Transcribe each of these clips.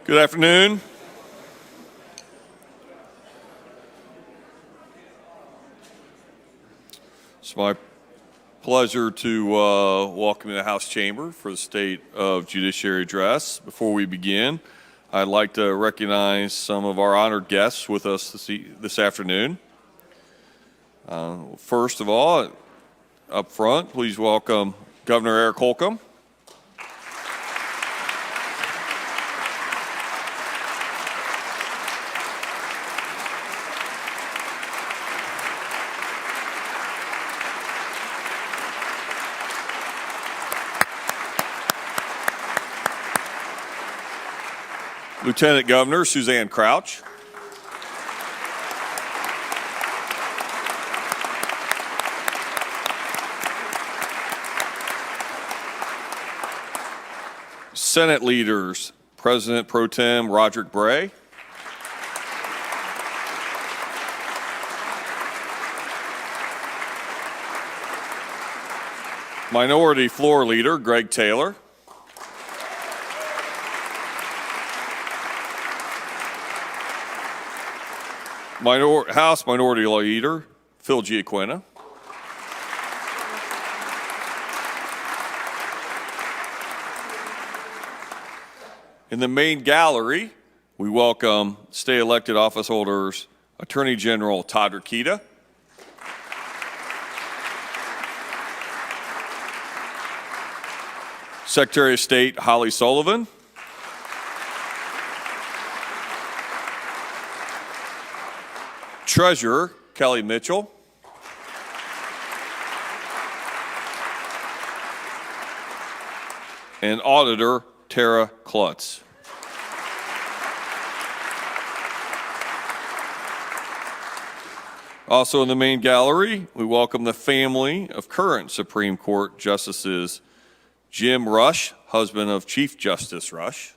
Good afternoon. It's my pleasure to welcome you to the House Chamber for the State of Judiciary Address. Before we begin, I'd like to recognize some of our honored guests with us this afternoon. First of all, up front, please welcome Governor Eric Holcomb. Lieutenant Governor Suzanne Crouch. Senate leaders, President Pro Tem Roderick Bray. Minority Floor Leader Greg Taylor. House Minority Leader Phil Giaquina. In the main gallery, we welcome state elected office holders Attorney General Todd Rokita, Secretary of State Holly Sullivan, Treasurer Kelly Mitchell, and Auditor Tara Klutz. Also in the main gallery, we welcome the family of current Supreme Court Justices Jim Rush, husband of Chief Justice Rush,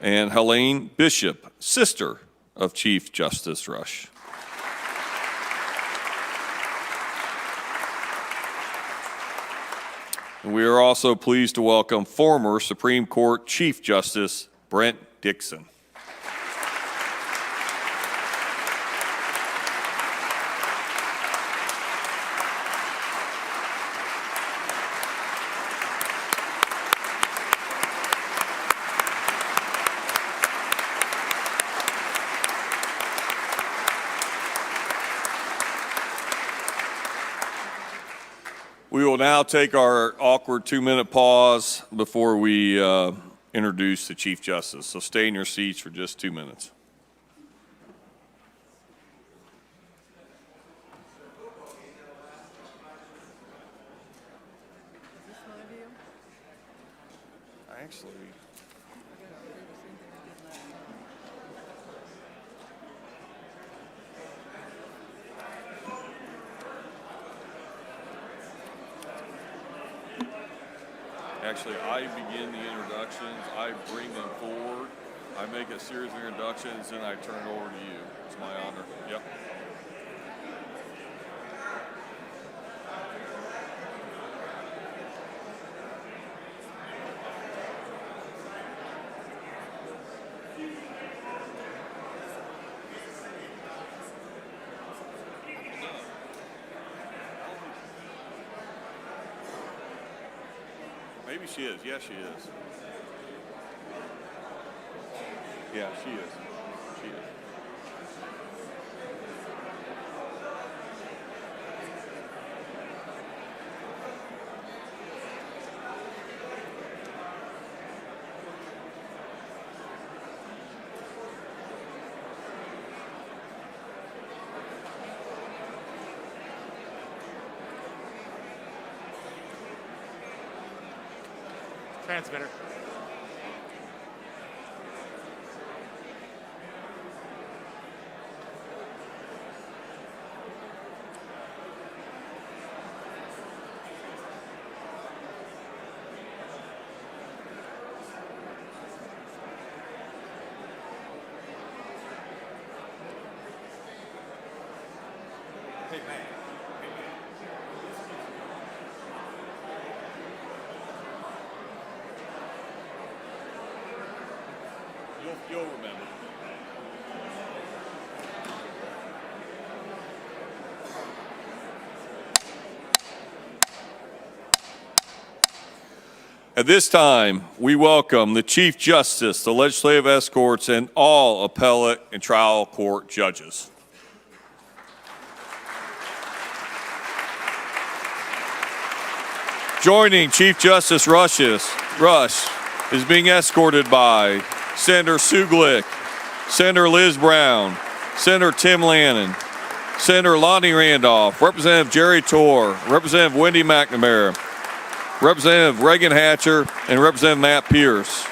and Helene Bishop, sister of Chief Justice Rush. And we are also pleased to welcome former Supreme Court Chief Justice Brent Dixon. We will now take our awkward 2-minute pause before we introduce the Chief Justice. So stay in your seats for just 2 minutes. Actually, I begin the introductions, I bring them forward, I make a series of introductions, and I turn it over to you. It's my honor. Yep. Maybe she is. Yes, she is. Yeah, she is. She is. Transmitter. Hey, man. You'll remember. At this time, we welcome the Chief Justice, the legislative escorts, and all appellate and trial court judges. Joining Chief Justice Rush is being escorted by Senator Sue Glick, Senator Liz Brown, Senator Tim Lannon, Senator Lonnie Randolph, Representative Jerry Torr, Representative Wendy McNamara, Representative Reagan Hatcher, and Representative Matt Pierce.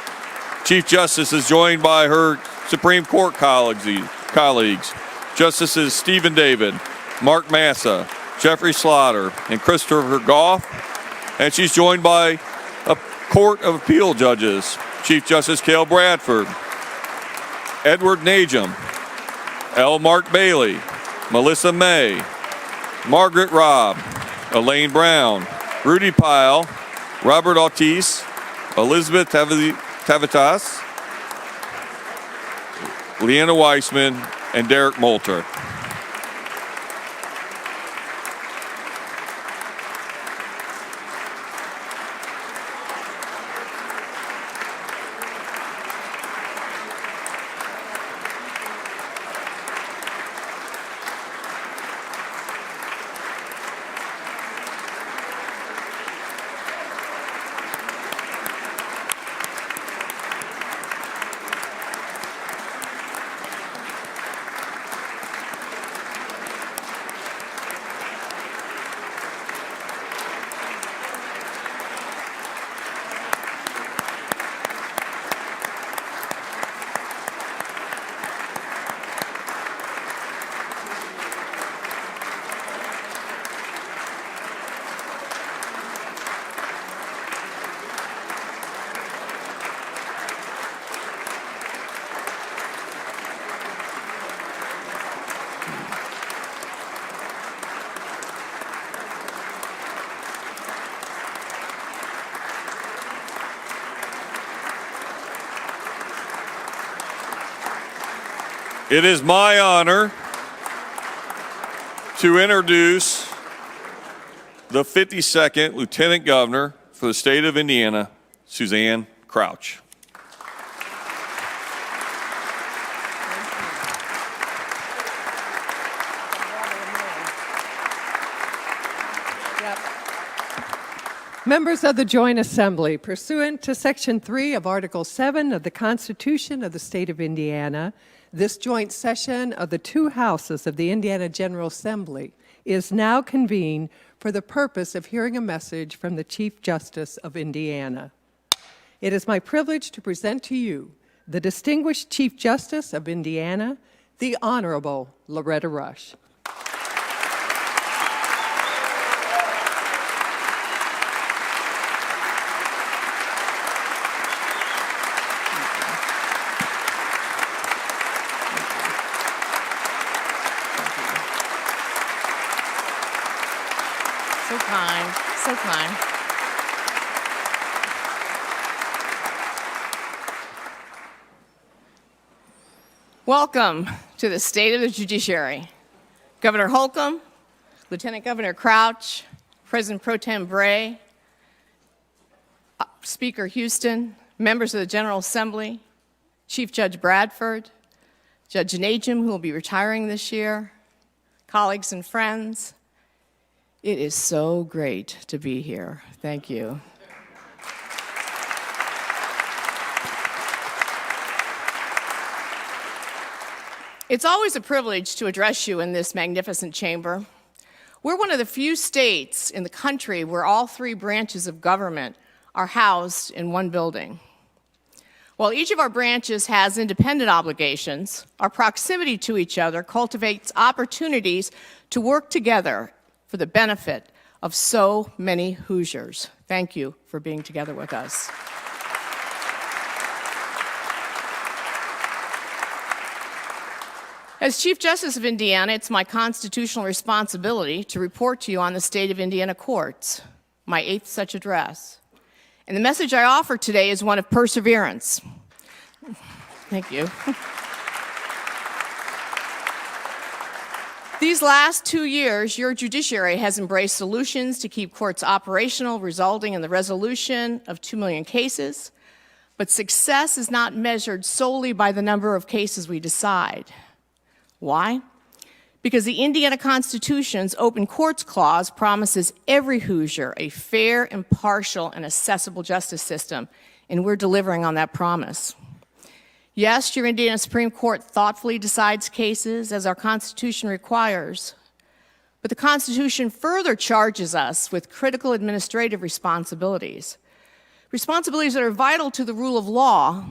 Chief Justice is joined by her Supreme Court colleagues, Justices Stephen David, Mark Massa, Jeffrey Slaughter, and Christopher Goff. And she's joined by a Court of Appeal judges, Chief Justice Cale Bradford, Edward Najam, L. Mark Bailey, Melissa May, Margaret Robb, Elaine Brown, Rudy Pyle, Robert Ortiz, Elizabeth Tavitas, Leanna Weissman, and Derek Moulter. It is my honor to introduce the 52nd Lieutenant Governor for the state of Indiana, Suzanne Crouch. Members of the Joint Assembly, pursuant to Section 3 of Article 7 of the Constitution of the State of Indiana, this joint session of the two houses of the Indiana General Assembly is now convened for the purpose of hearing a message from the Chief Justice of Indiana. It is my privilege to present to you the distinguished Chief Justice of Indiana, the Honorable Loretta Rush. So kind. Welcome to the State of the Judiciary. Governor Holcomb, Lieutenant Governor Crouch, President Pro Tem Bray, Speaker Houston, members of the General Assembly, Chief Judge Bradford, Judge Najam, who will be retiring this year, colleagues and friends. It is so great to be here. Thank you. It's always a privilege to address you in this magnificent chamber. We're one of the few states in the country where all three branches of government are housed in one building. While each of our branches has independent obligations, our proximity to each other cultivates opportunities to work together for the benefit of so many Hoosiers. Thank you for being together with us. As Chief Justice of Indiana, it's my constitutional responsibility to report to you on the state of Indiana courts, my 8th such address. And the message I offer today is one of perseverance. Thank you. These last 2 years, your judiciary has embraced solutions to keep courts operational, resulting in the resolution of 2 million cases. But success is not measured solely by the number of cases we decide. Why? Because the Indiana Constitution's Open Courts Clause promises every Hoosier a fair, impartial, and accessible justice system, and we're delivering on that promise. Yes, your Indiana Supreme Court thoughtfully decides cases as our Constitution requires, but the Constitution further charges us with critical administrative responsibilities, responsibilities that are vital to the rule of law,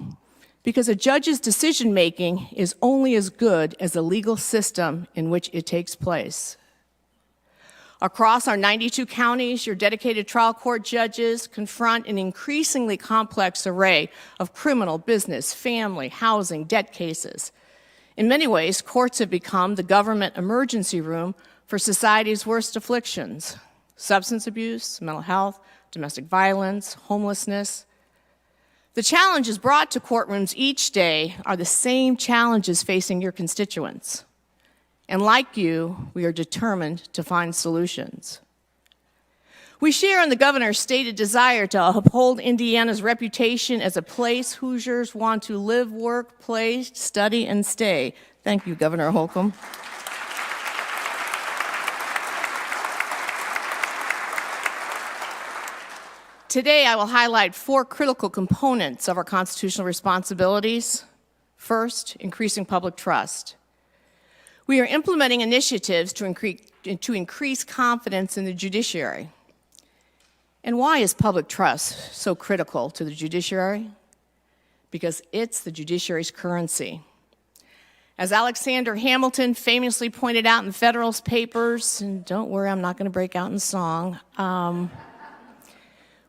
because a judge's decision-making is only as good as the legal system in which it takes place. Across our 92 counties, your dedicated trial court judges confront an increasingly complex array of criminal, business, family, housing, debt cases. In many ways, courts have become the government emergency room for society's worst afflictions: substance abuse, mental health, domestic violence, homelessness. The challenges brought to courtrooms each day are the same challenges facing your constituents. And like you, we are determined to find solutions. We share in the governor's stated desire to uphold Indiana's reputation as a place Hoosiers want to live, work, play, study, and stay. Thank you, Governor Holcomb. Today, I will highlight 4 critical components of our constitutional responsibilities. First, increasing public trust. We are implementing initiatives to increase confidence in the judiciary. And why is public trust so critical to the judiciary? Because it's the judiciary's currency. As Alexander Hamilton famously pointed out in the Federalist Papers, and don't worry, I'm not going to break out in song,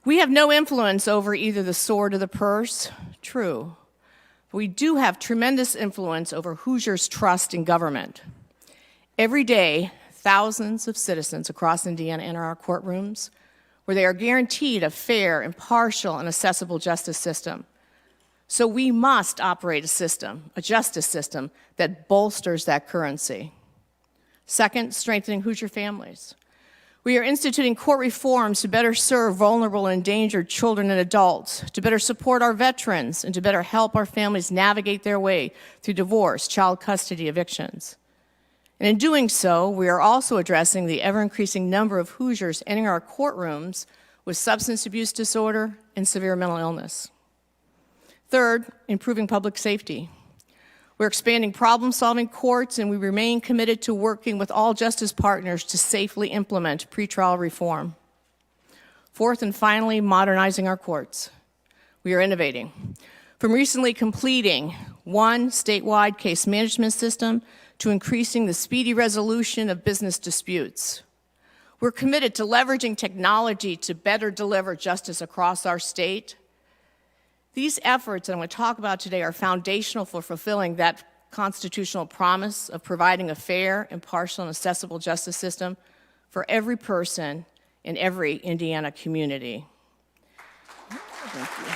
we have no influence over either the sword or the purse. True. We do have tremendous influence over Hoosiers' trust in government. Every day, thousands of citizens across Indiana enter our courtrooms where they are guaranteed a fair, impartial, and accessible justice system. So we must operate a system, a justice system, that bolsters that currency. Second, strengthening Hoosier families. We are instituting court reforms to better serve vulnerable and endangered children and adults, to better support our veterans, and to better help our families navigate their way through divorce, child custody, evictions. And in doing so, we are also addressing the ever-increasing number of Hoosiers entering our courtrooms with substance abuse disorder and severe mental illness. Third, improving public safety. We're expanding problem-solving courts, and we remain committed to working with all justice partners to safely implement pretrial reform. Fourth and finally, modernizing our courts. We are innovating. From recently completing one statewide case management system to increasing the speedy resolution of business disputes. We're committed to leveraging technology to better deliver justice across our state. These efforts that I'm going to talk about today are foundational for fulfilling that constitutional promise of providing a fair, impartial, and accessible justice system for every person in every Indiana community. Thank you.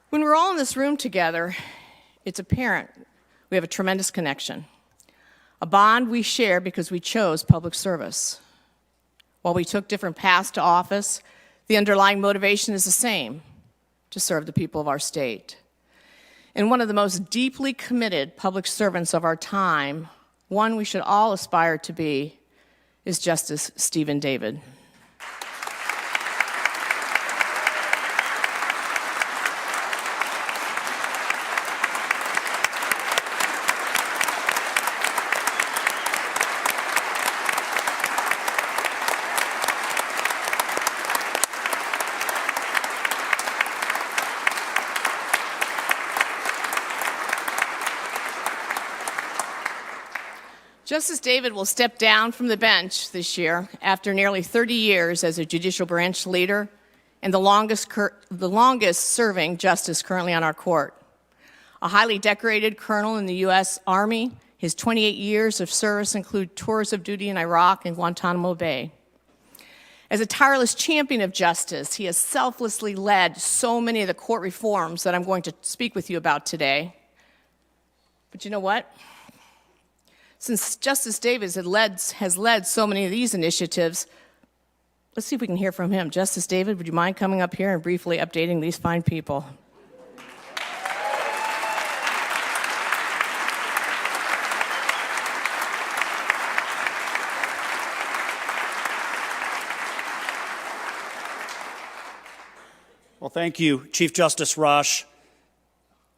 When we're all in this room together, it's apparent we have a tremendous connection, a bond we share because we chose public service. While we took different paths to office, the underlying motivation is the same: to serve the people of our state. And one of the most deeply committed public servants of our time, one we should all aspire to be, is Justice Stephen David. Justice David will step down from the bench this year after nearly 30 years as a judicial branch leader and the longest serving justice currently on our court. A highly decorated colonel in the U.S. Army, his 28 years of service include tours of duty in Iraq and Guantanamo Bay. As a tireless champion of justice, he has selflessly led so many of the court reforms that I'm going to speak with you about today. But you know what? Since Justice Davis has led so many of these initiatives, let's see if we can hear from him. Justice David, would you mind coming up here and briefly updating these fine people? Well, thank you, Chief Justice Rush.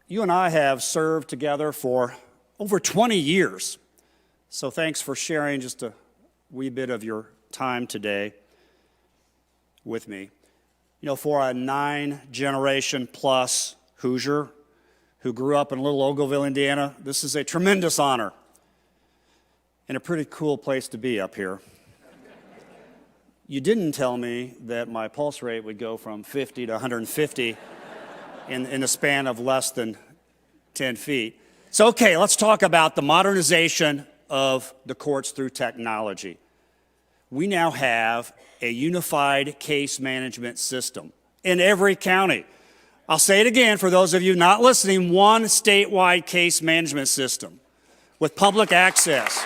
You and I have served together for over 20 years. So thanks for sharing just a wee bit of your time today with me. You know, for a 9-generation plus Hoosier who grew up in Little Ogleville, Indiana, this is a tremendous honor and a pretty cool place to be up here. You didn't tell me that my pulse rate would go from 50 to 150 in a span of less than 10 feet. So, okay, let's talk about the modernization of the courts through technology. We now have a unified case management system in every county. I'll say it again for those of you not listening, one statewide case management system with public access.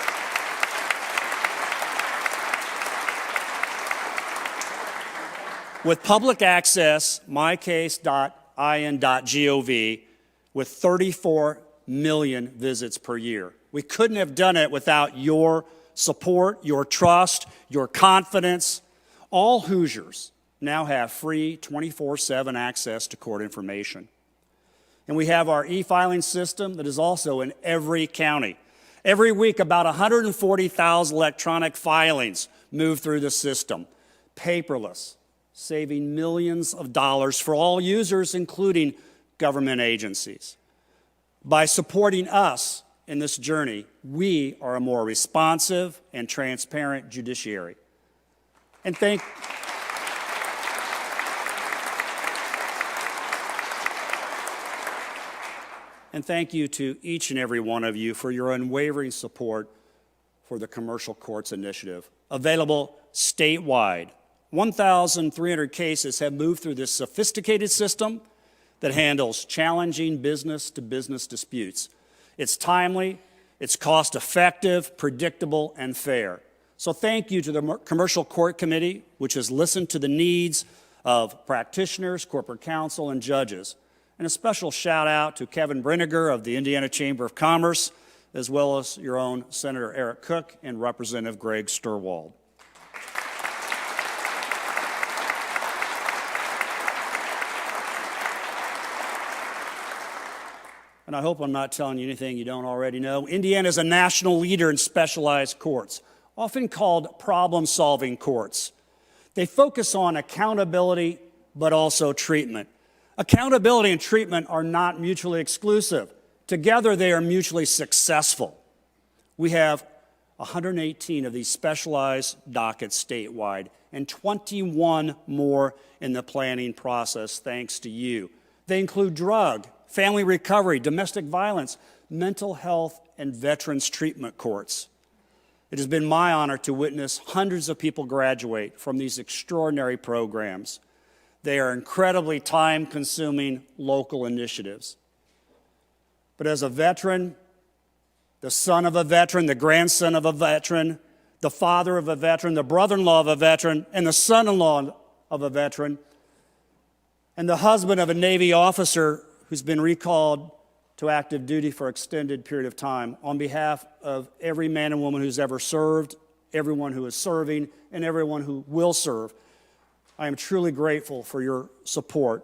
With public access, mycase.in.gov, with 34 million visits per year. We couldn't have done it without your support, your trust, your confidence. All Hoosiers now have free 24/7 access to court information. And we have our e-filing system that is also in every county. Every week, about 140,000 electronic filings move through the system, paperless, saving millions of dollars for all users, including government agencies. By supporting us in this journey, we are a more responsive and transparent judiciary. And thank you to each and every one of you for your unwavering support for the Commercial Courts Initiative, available statewide. 1,300 cases have moved through this sophisticated system that handles challenging business-to-business disputes. It's timely, it's cost-effective, predictable, and fair. So thank you to the Commercial Court Committee, which has listened to the needs of practitioners, corporate counsel, and judges. And a special shout out to Kevin Brinegar of the Indiana Chamber of Commerce, as well as your own Senator Eric Cook and Representative Greg Sturwald. And I hope I'm not telling you anything you don't already know. Indiana is a national leader in specialized courts, often called problem-solving courts. They focus on accountability, but also treatment. Accountability and treatment are not mutually exclusive. Together, they are mutually successful. We have 118 of these specialized dockets statewide and 21 more in the planning process, thanks to you. They include drug, family recovery, domestic violence, mental health, and veterans treatment courts. It has been my honor to witness hundreds of people graduate from these extraordinary programs. They are incredibly time-consuming local initiatives. But as a veteran, the son of a veteran, the grandson of a veteran, the father of a veteran, the brother-in-law of a veteran, and the son-in-law of a veteran, and the husband of a Navy officer who's been recalled to active duty for an extended period of time, on behalf of every man and woman who's ever served, everyone who is serving, and everyone who will serve, I am truly grateful for your support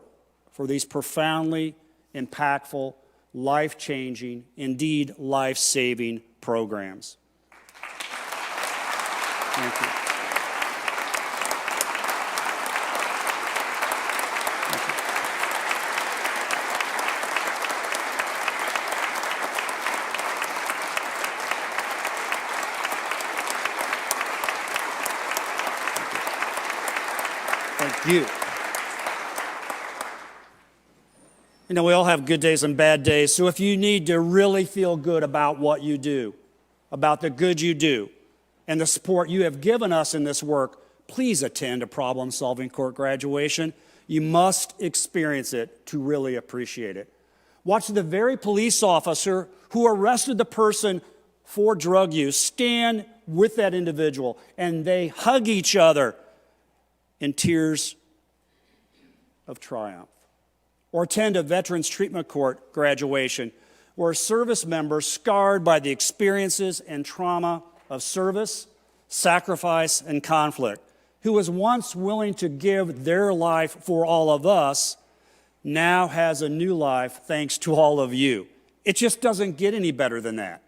for these profoundly impactful, life-changing, indeed life-saving programs. Thank you. You. You know, we all have good days and bad days, so if you need to really feel good about what you do, about the good you do, and the support you have given us in this work, please attend a problem-solving court graduation. You must experience it to really appreciate it. Watch the very police officer who arrested the person for drug use stand with that individual, and they hug each other in tears of triumph. Or attend a Veterans Treatment Court graduation where a service member scarred by the experiences and trauma of service, sacrifice, and conflict, who was once willing to give their life for all of us, now has a new life thanks to all of you. It just doesn't get any better than that.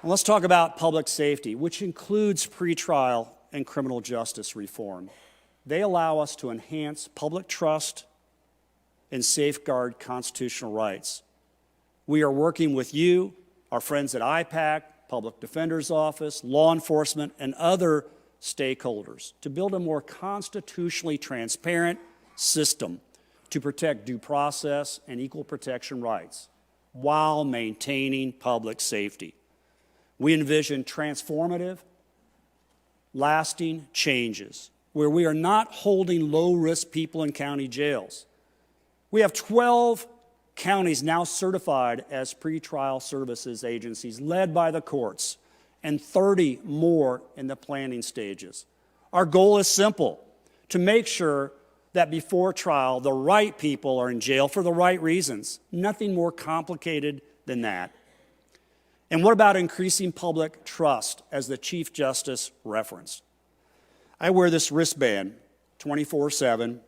And let's talk about public safety, which includes pretrial and criminal justice reform. They allow us to enhance public trust and safeguard constitutional rights. We are working with you, our friends at IPAC, Public Defender's Office, law enforcement, and other stakeholders to build a more constitutionally transparent system to protect due process and equal protection rights while maintaining public safety. We envision transformative, lasting changes where we are not holding low-risk people in county jails. We have 12 counties now certified as pretrial services agencies led by the courts, and 30 more in the planning stages. Our goal is simple: to make sure that before trial, the right people are in jail for the right reasons. Nothing more complicated than that. And what about increasing public trust, as the Chief Justice referenced? I wear this wristband 24/7.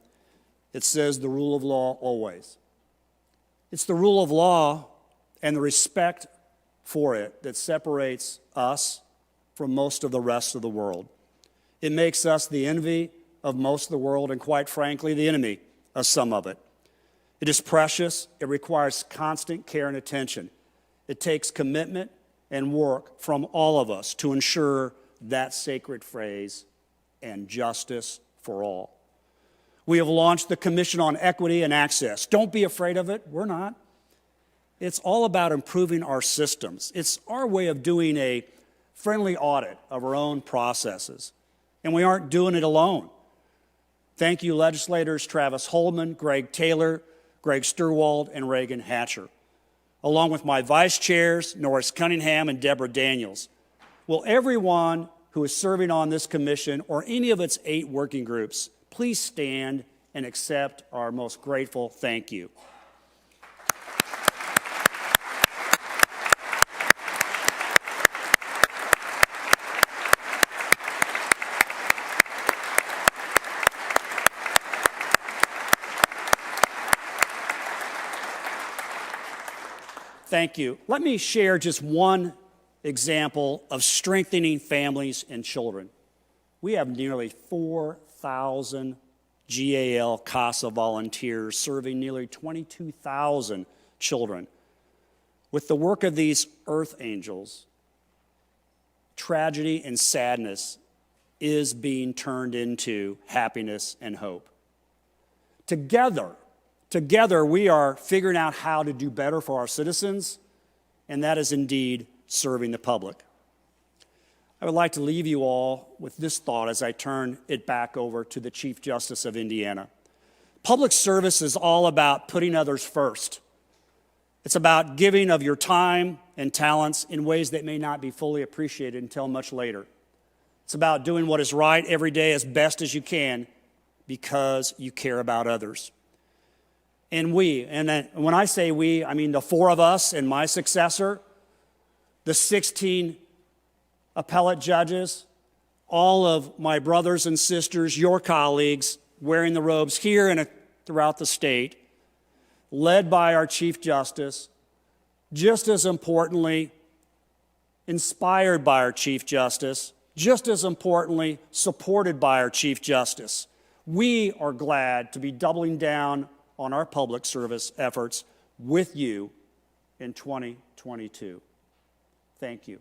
It says the rule of law always. It's the rule of law and the respect for it that separates us from most of the rest of the world. It makes us the envy of most of the world and, quite frankly, the enemy of some of it. It is precious. It requires constant care and attention. It takes commitment and work from all of us to ensure that sacred phrase, and justice for all. We have launched the Commission on Equity and Access. Don't be afraid of it. We're not. It's all about improving our systems. It's our way of doing a friendly audit of our own processes. And we aren't doing it alone. Thank you, legislators Travis Holman, Greg Taylor, Greg Sturwald, and Reagan Hatcher, along with my vice chairs, Norris Cunningham and Deborah Daniels. Will everyone who is serving on this commission or any of its 8 working groups please stand and accept our most grateful thank you. Thank you. Let me share just one example of strengthening families and children. We have nearly 4,000 GAL CASA volunteers serving nearly 22,000 children. With the work of these earth angels, tragedy and sadness is being turned into happiness and hope. Together, we are figuring out how to do better for our citizens, and that is indeed serving the public. I would like to leave you all with this thought as I turn it back over to the Chief Justice of Indiana. Public service is all about putting others first. It's about giving of your time and talents in ways that may not be fully appreciated until much later. It's about doing what is right every day as best as you can because you care about others. And when I say we, I mean the 4 of us and my successor, the 16 appellate judges, all of my brothers and sisters, your colleagues, wearing the robes here and throughout the state, led by our Chief Justice, just as importantly, inspired by our Chief Justice, just as importantly, supported by our Chief Justice. We are glad to be doubling down on our public service efforts with you in 2022. Thank you.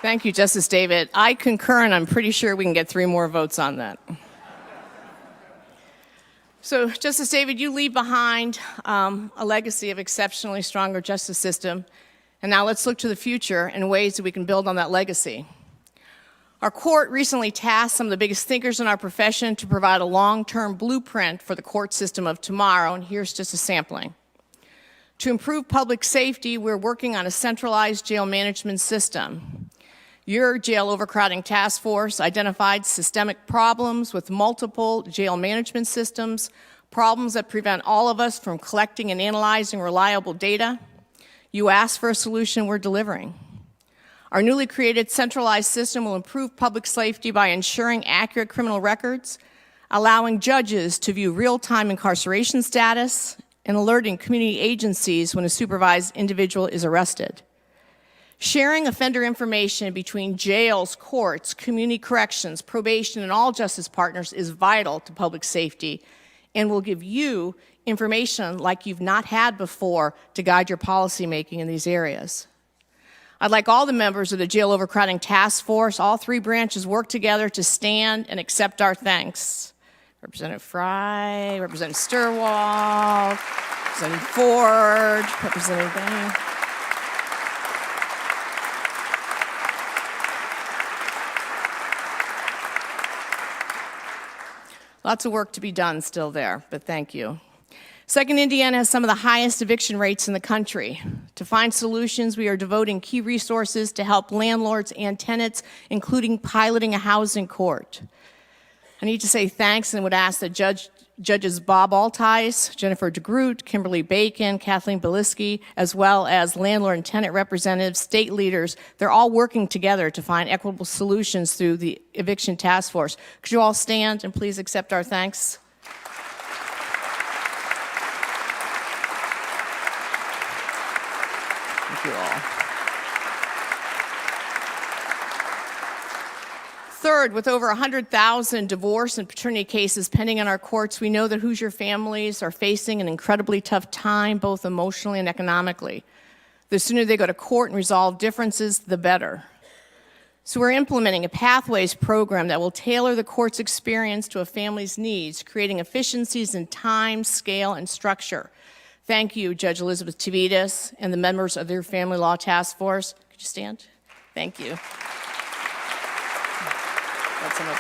Thank you, Justice David. I concur, and I'm pretty sure we can get 3 more votes on that. So, Justice David, you leave behind a legacy of exceptionally stronger justice system, and now let's look to the future and ways that we can build on that legacy. Our court recently tasked some of the biggest thinkers in our profession to provide a long-term blueprint for the court system of tomorrow, and here's just a sampling. To improve public safety, we're working on a centralized jail management system. Your jail overcrowding task force identified systemic problems with multiple jail management systems, problems that prevent all of us from collecting and analyzing reliable data. You asked for a solution, we're delivering. Our newly created centralized system will improve public safety by ensuring accurate criminal records, allowing judges to view real-time incarceration status, and alerting community agencies when a supervised individual is arrested. Sharing offender information between jails, courts, community corrections, probation, and all justice partners is vital to public safety and will give you information like you've not had before to guide your policymaking in these areas. I'd like all the members of the Jail Overcrowding Task Force, all 3 branches, work together to stand and accept our thanks. Representative Fry, Representative Sturwald, Representative Ford, Representative Benny. Lots of work to be done still there, but thank you. Second, Indiana has some of the highest eviction rates in the country. To find solutions, we are devoting key resources to help landlords and tenants, including piloting a housing court. I need to say thanks and would ask that Judges Bob Altice, Jennifer DeGroot, Kimberly Bacon, Kathleen Beliski, as well as landlord and tenant representatives, state leaders, they're all working together to find equitable solutions through the eviction task force. Could you all stand and please accept our thanks? Thank you all. Third, with over 100,000 divorce and paternity cases pending in our courts, we know that Hoosier families are facing an incredibly tough time, both emotionally and economically. The sooner they go to court and resolve differences, the better. So we're implementing a Pathways program that will tailor the court's experience to a family's needs, creating efficiencies in time, scale, and structure. Thank you, Judge Elizabeth Tavitas and the members of your Family Law Task Force. Could you stand? Thank you. That's some of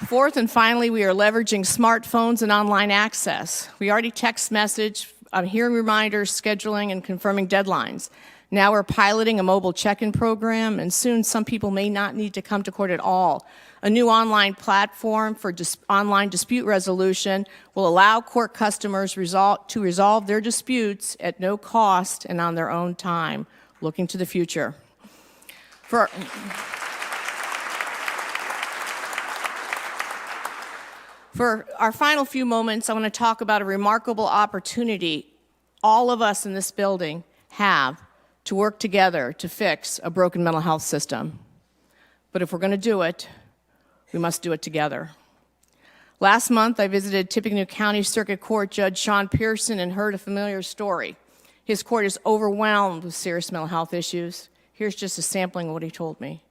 the. Fourth and finally, we are leveraging smartphones and online access. We already text message, hearing reminders, scheduling, and confirming deadlines. Now we're piloting a mobile check-in program, and soon some people may not need to come to court at all. A new online platform for online dispute resolution will allow court customers to resolve their disputes at no cost and on their own time. Looking to the future. For our final few moments, I want to talk about a remarkable opportunity all of us in this building have to work together to fix a broken mental health system. But if we're going to do it, we must do it together. Last month, I visited Tippecanoe County Circuit Court Judge Sean Pearson and heard a familiar story. His court is overwhelmed with serious mental health issues. Here's just a sampling of what he told me.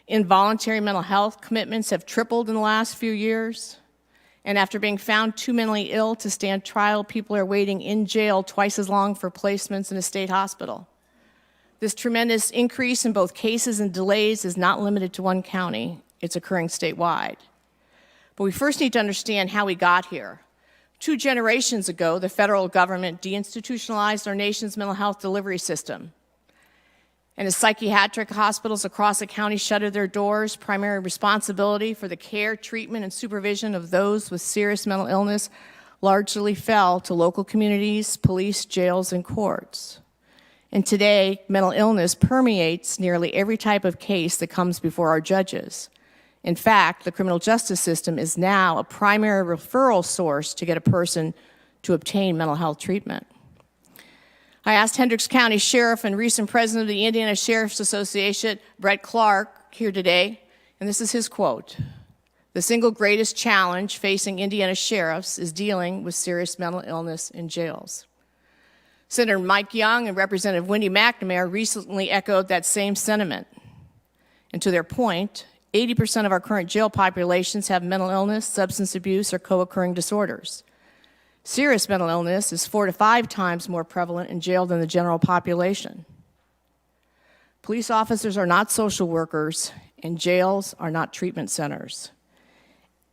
Involuntary mental health commitments have tripled in the last few years. And after being found too mentally ill to stand trial, people are waiting in jail twice as long for placements in a state hospital. This tremendous increase in both cases and delays is not limited to one county. It's occurring statewide. But we first need to understand how we got here. 2 generations ago, the federal government deinstitutionalized our nation's mental health delivery system. And as psychiatric hospitals across the county shuttered their doors, primary responsibility for the care, treatment, and supervision of those with serious mental illness largely fell to local communities, police, jails, and courts. And today, mental illness permeates nearly every type of case that comes before our judges. In fact, the criminal justice system is now a primary referral source to get a person to obtain mental health treatment. I asked Hendricks County Sheriff and recent president of the Indiana Sheriff's Association, Brett Clark, here today, and this is his quote. "The single greatest challenge facing Indiana sheriffs is dealing with serious mental illness in jails." Senator Mike Young and Representative Wendy McNamara recently echoed that same sentiment. And to their point, 80% of our current jail populations have mental illness, substance abuse, or co-occurring disorders. Serious mental illness is 4 to 5 times more prevalent in jail than the general population. Police officers are not social workers, and jails are not treatment centers.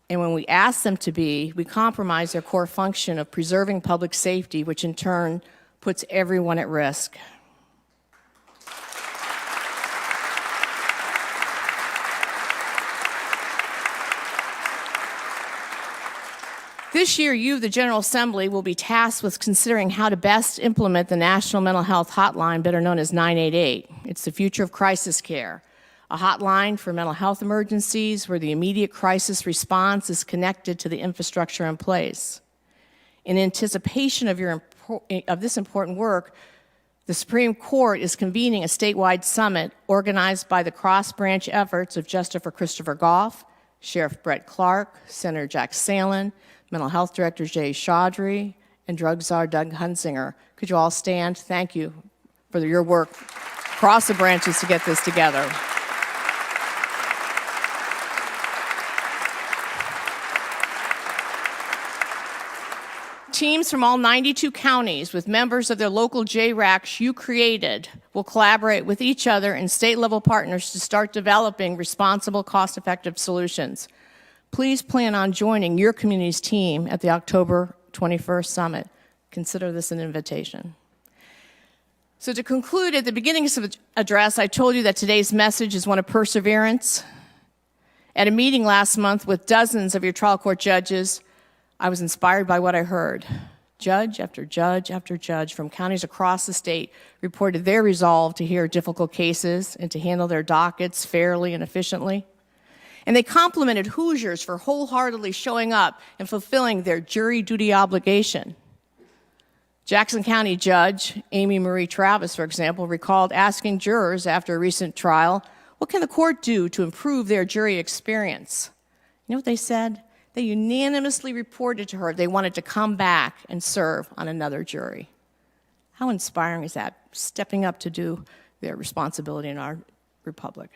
And when we ask them to be, we compromise their core function of preserving public safety, which in turn puts everyone at risk. This year, you, the General Assembly, will be tasked with considering how to best implement the National Mental Health Hotline, better known as 988. It's the future of crisis care, a hotline for mental health emergencies where the immediate crisis response is connected to the infrastructure in place. In anticipation of this important work, the Supreme Court is convening a statewide summit organized by the cross-branch efforts of Justice Christopher Goff, Sheriff Brett Clark, Senator Jack Salin, Mental Health Director Jay Chaudhry, and Drug Czar Doug Hunsinger. Could you all stand? Thank you for your work across the branches to get this together. Teams from all 92 counties with members of their local JRACs you created will collaborate with each other and state-level partners to start developing responsible, cost-effective solutions. Please plan on joining your community's team at the October 21st summit. Consider this an invitation. So to conclude, at the beginning of the address, I told you that today's message is one of perseverance. At a meeting last month with dozens of your trial court judges, I was inspired by what I heard. Judge after judge after judge from counties across the state reported their resolve to hear difficult cases and to handle their dockets fairly and efficiently. And they complimented Hoosiers for wholeheartedly showing up and fulfilling their jury duty obligation. Jackson County Judge Amy Marie Travis, for example, recalled asking jurors after a recent trial, what can the court do to improve their jury experience? You know what they said? They unanimously reported to her they wanted to come back and serve on another jury. How inspiring is that, stepping up to do their responsibility in our republic?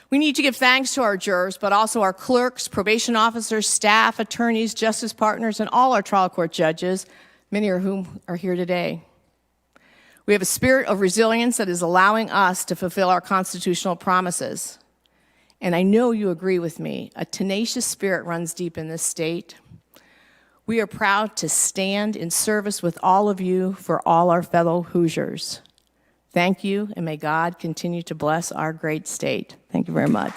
We need to give thanks to our jurors, but also our clerks, probation officers, staff, attorneys, justice partners, and all our trial court judges, many of whom are here today. We have a spirit of resilience that is allowing us to fulfill our constitutional promises. And I know you agree with me, a tenacious spirit runs deep in this state. We are proud to stand in service with all of you for all our fellow Hoosiers. Thank you, and may God continue to bless our great state. Thank you very much.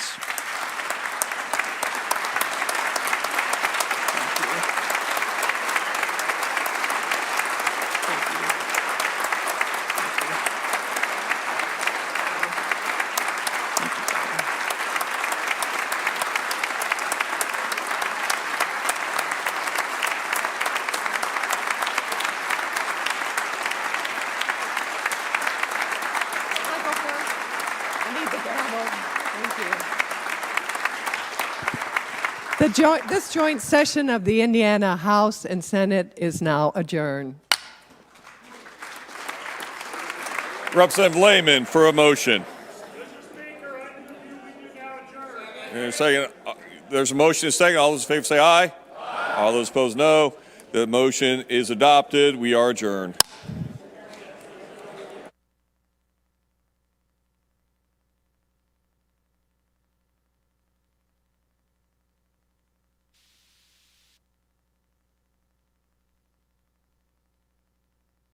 This joint session of the Indiana House and Senate is now adjourned. Representative Lehman for a motion. And a second. There's a motion and a second. All those in favor say aye. Aye. All those opposed, no. The motion is adopted. We are adjourned.